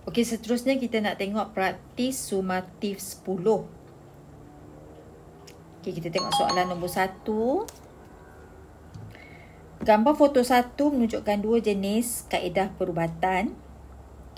Okey, seterusnya kita nak tengok praktis sumatif 10. Okey, kita tengok soalan nombor 1. Gambar foto 1 menunjukkan dua jenis kaedah perubatan,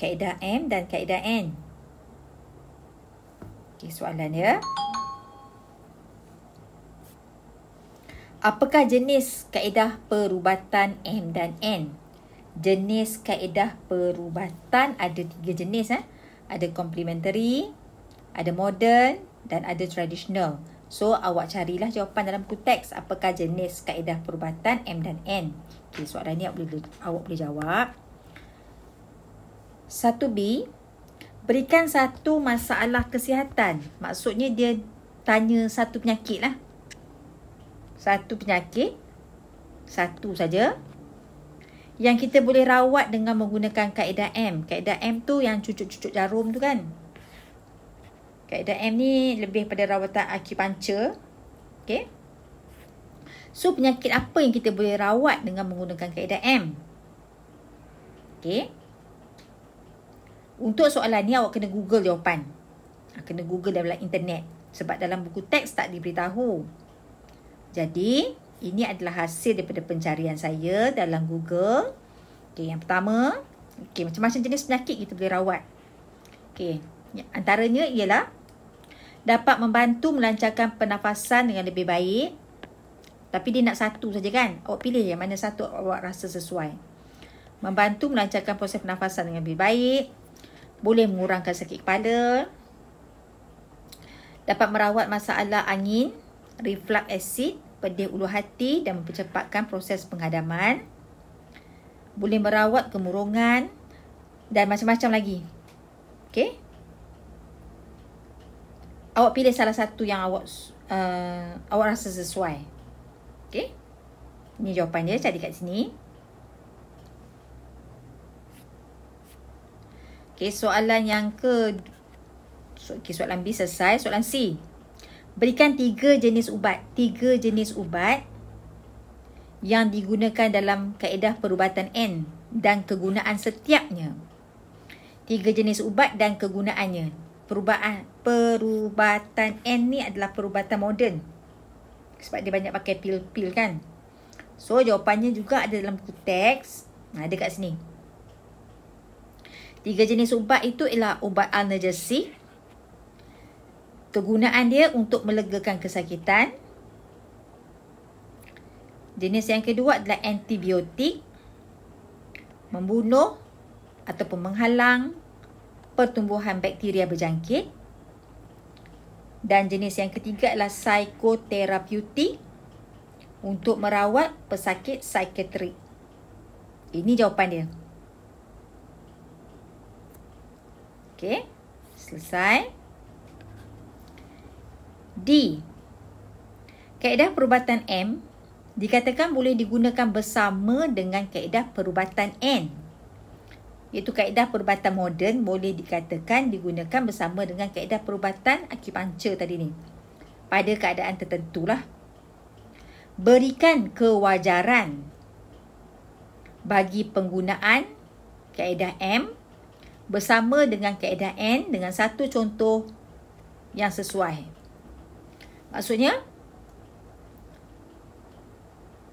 kaedah M dan kaedah N. Okey, soalan ya. Apakah jenis kaedah perubatan M dan N? Jenis kaedah perubatan ada 3 jenis. Ada complementary, ada modern dan ada traditional. So, awak carilah jawapan dalam buku teks. Apakah jenis kaedah perubatan M dan N? Okay, soalan ni awak boleh jawab. 1B. Berikan satu masalah kesihatan. Maksudnya dia tanya satu penyakit lah. Satu penyakit. Satu saja. Yang kita boleh rawat dengan menggunakan kaedah M. Kaedah M tu yang cucuk-cucuk jarum tu kan. Kaedah M ni lebih pada rawatan acupuncture. Okay. So, penyakit apa yang kita boleh rawat dengan menggunakan kaedah M? Okay. Untuk soalan ni, awak kena Google jawapan. Kena Google dalam internet. Sebab dalam buku teks tak diberitahu. Jadi, ini adalah hasil daripada pencarian saya dalam Google. Okay, yang pertama. Okay, macam-macam jenis penyakit kita boleh rawat. Okay. Antaranya ialah dapat membantu melancarkan pernafasan dengan lebih baik. Tapi dia nak satu saja kan? Awak pilih yang mana satu awak rasa sesuai. Membantu melancarkan proses pernafasan dengan lebih baik. Boleh mengurangkan sakit kepala. Dapat merawat masalah angin, reflux asid, pedih ulu hati dan mempercepatkan proses penghadaman. Boleh merawat kemurungan dan macam-macam lagi. Okay? Awak pilih salah satu yang awak rasa sesuai. Okay? Ini jawapan dia, cari kat sini. Okay, soalan yang soalan B selesai. Soalan C. Berikan 3 jenis ubat. 3 jenis ubat yang digunakan dalam kaedah perubatan N dan kegunaan setiapnya. 3 jenis ubat dan kegunaannya. Perubatan N ni adalah perubatan moden. Sebab dia banyak pakai pil-pil kan. So, jawapannya juga ada dalam buku teks. Ada kat sini. 3 jenis ubat itu ialah ubat analgesik. Kegunaan dia untuk melegakan kesakitan. Jenis yang kedua adalah antibiotik. Membunuh ataupun menghalang pertumbuhan bakteria berjangkit. Dan jenis yang ketiga adalah psikoterapeutik untuk merawat pesakit psikiatrik. Ini jawapan dia. Okey, selesai. D. Kaedah perubatan M dikatakan boleh digunakan bersama dengan kaedah perubatan N. Iaitu kaedah perubatan moden boleh dikatakan digunakan bersama dengan kaedah perubatan acupuncture tadi ni. Pada keadaan tertentulah. Berikan kewajaran bagi penggunaan kaedah M bersama dengan kaedah N dengan satu contoh yang sesuai. Maksudnya,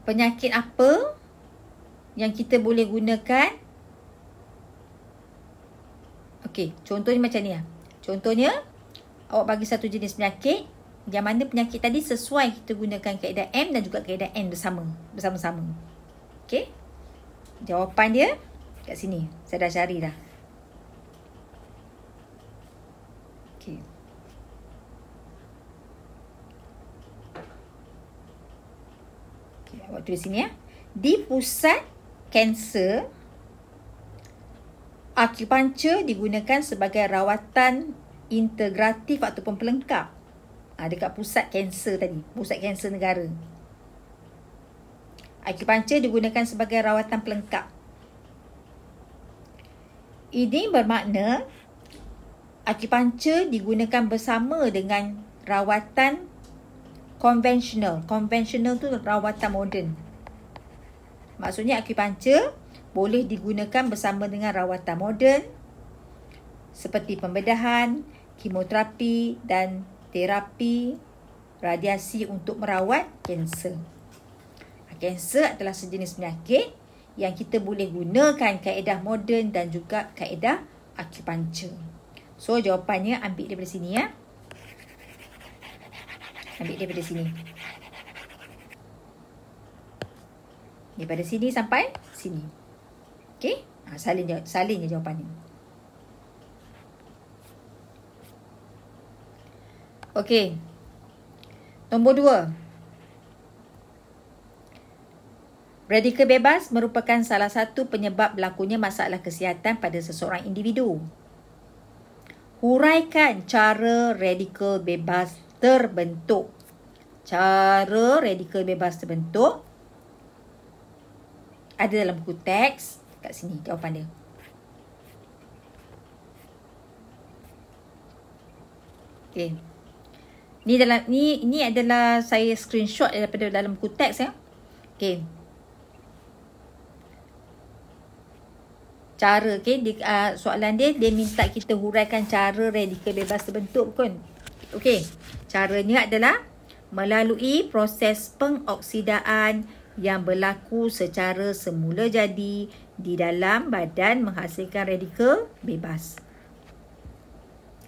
penyakit apa yang kita boleh gunakan? Okey, contohnya macam ni lah. Contohnya, awak bagi satu jenis penyakit, yang mana penyakit tadi sesuai kita gunakan kaedah M dan juga kaedah N bersama-sama. Okey? Jawapan dia kat sini. Saya dah cari dah. Okey. Okey, awak tulis sini ya. Di pusat kanser, acupuncture digunakan sebagai rawatan integratif ataupun pelengkap. Dekat pusat kanser tadi, pusat kanser negara. Acupuncture digunakan sebagai rawatan pelengkap. Ini bermakna acupuncture digunakan bersama dengan rawatan konvensional. Konvensional tu rawatan moden. Maksudnya acupuncture boleh digunakan bersama dengan rawatan moden, seperti pembedahan, kemoterapi dan terapi radiasi untuk merawat kanser. Kanser adalah sejenis penyakit yang kita boleh gunakan kaedah moden dan juga kaedah akupunctur. So, jawapannya ambil daripada sini ya. Ambil daripada sini. Daripada sini sampai sini. Okey? Salin je jawapannya. Okey. Nombor 2. Radikal bebas merupakan salah satu penyebab berlakunya masalah kesihatan pada seseorang individu. Huraikan cara radikal bebas terbentuk. Cara radikal bebas terbentuk ada dalam buku teks. Kat sini jawapan dia. Okey. Ni adalah saya screenshot daripada dalam buku teks ya. Okey. Cara, soalan dia minta kita huraikan cara radikal bebas terbentuk kan. Okey. Caranya adalah melalui proses pengoksidaan yang berlaku secara semula jadi di dalam badan menghasilkan radikal bebas.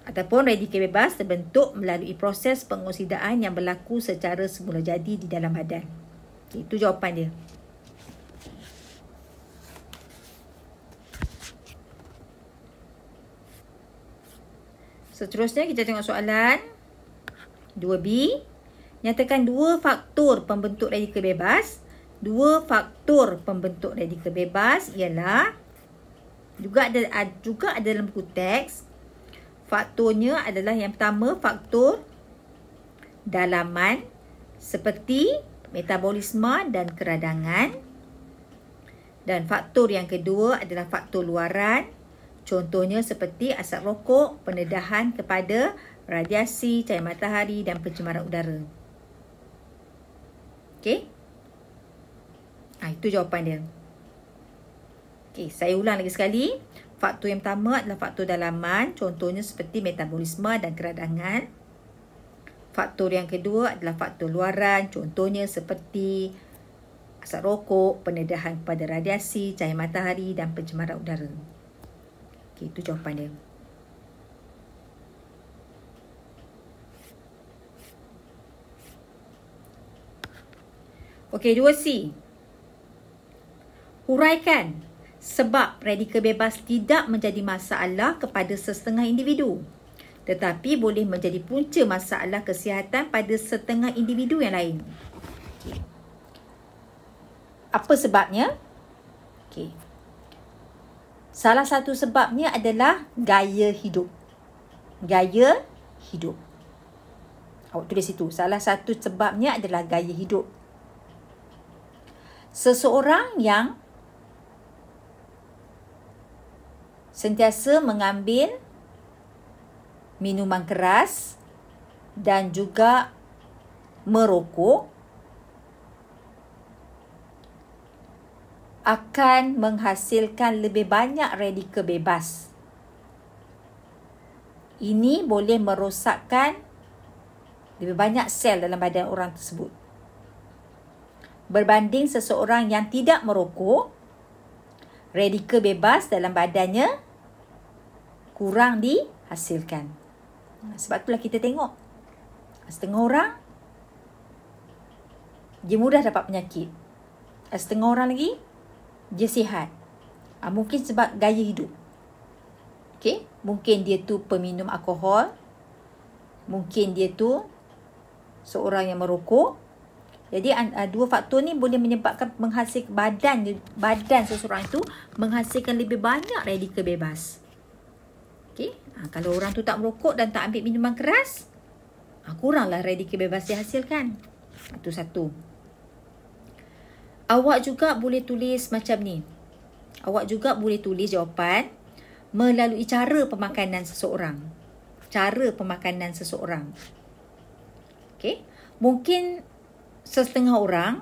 Ataupun radikal bebas terbentuk melalui proses pengoksidaan yang berlaku secara semula jadi di dalam badan. Okay, itu jawapan dia. Seterusnya kita tengok soalan 2B. Nyatakan 2 faktor pembentuk radikal bebas. 2 faktor pembentuk radikal bebas ialah juga ada dalam buku teks. Faktornya adalah yang pertama faktor dalaman seperti metabolisme dan keradangan. Dan faktor yang kedua adalah faktor luaran. Contohnya seperti asap rokok, pendedahan kepada radiasi, cahaya matahari dan pencemaran udara. Okey? Itu jawapan dia. Okey, saya ulang lagi sekali. Faktor yang pertama adalah faktor dalaman. Contohnya seperti metabolisme dan keradangan. Faktor yang kedua adalah faktor luaran. Contohnya seperti asap rokok, pendedahan kepada radiasi, cahaya matahari dan pencemaran udara. Okey, itu jawapan dia. Okey, 2C. Huraikan sebab radikal bebas tidak menjadi masalah kepada sesetengah individu, tetapi boleh menjadi punca masalah kesihatan pada setengah individu yang lain. Okay. Apa sebabnya? Okay. Salah satu sebabnya adalah gaya hidup. Gaya hidup. Awak tulis situ. Salah satu sebabnya adalah gaya hidup. Seseorang yang sentiasa mengambil minuman keras dan juga merokok akan menghasilkan lebih banyak radikal bebas. Ini boleh merosakkan lebih banyak sel dalam badan orang tersebut. Berbanding seseorang yang tidak merokok, radikal bebas dalam badannya kurang dihasilkan. Sebab itulah kita tengok setengah orang dia mudah dapat penyakit. Setengah orang lagi dia sihat. Mungkin sebab gaya hidup. Okay? Mungkin dia tu peminum alkohol. Mungkin dia tu seorang yang merokok. Jadi 2 faktor ni boleh menyebabkan menghasilkan badan seseorang itu menghasilkan lebih banyak radikal bebas. Okey, kalau orang tu tak merokok dan tak ambil minuman keras, kuranglah radikal bebas dihasilkan. Itu satu. Awak juga boleh tulis macam ni. Awak juga boleh tulis jawapan melalui cara pemakanan seseorang. Cara pemakanan seseorang. Okey, mungkin setengah orang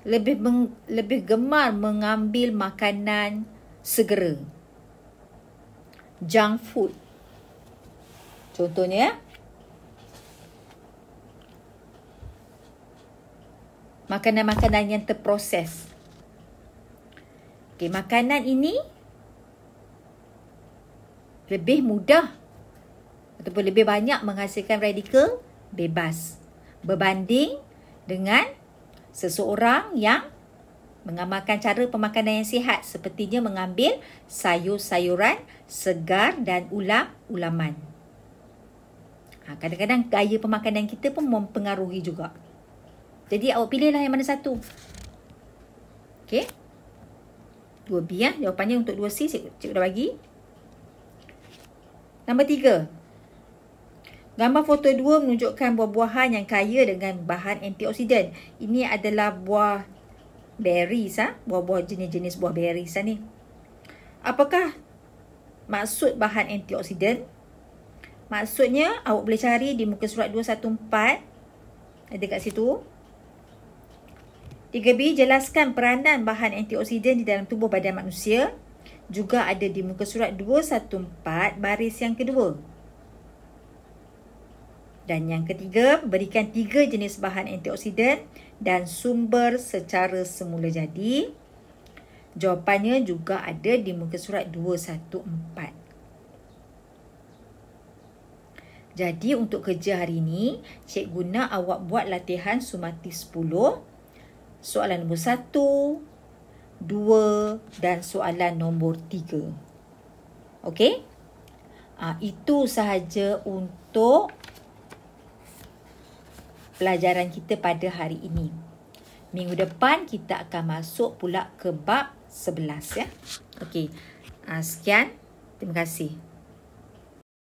lebih gemar mengambil makanan segera. junk food. Contohnya, makanan-makanan yang terproses. Okey, makanan ini lebih mudah ataupun lebih banyak menghasilkan radikal bebas berbanding dengan seseorang yang mengamalkan cara pemakanan yang sihat, sepertinya mengambil sayur-sayuran segar dan ulam-ulaman. Kadang-kadang gaya pemakanan kita pun mempengaruhi juga. Jadi awak pilihlah yang mana satu. Okey. 2B ya. Jawapannya untuk 2C cikgu dah bagi. Nombor 3. Gambar foto 2 menunjukkan buah-buahan yang kaya dengan bahan antioksidan. Ini adalah buah berries, buah-buah jenis-jenis buah berries ni. Apakah maksud bahan antioksidan? Maksudnya awak boleh cari di muka surat 214. Ada kat situ. 3B, jelaskan peranan bahan antioksidan di dalam tubuh badan manusia. Juga ada di muka surat 214 baris yang kedua. Dan yang ketiga, berikan 3 jenis bahan antioksidan dan sumber secara semula jadi. Jawapannya juga ada di muka surat 214. Jadi untuk kerja hari ini, cikgu nak awak buat latihan Sumati 10. Soalan nombor 1, 2 dan soalan nombor 3. Okey? Itu sahaja untuk pelajaran kita pada hari ini. Minggu depan kita akan masuk pula ke bab 11 ya. Okey. Sekian. Terima kasih.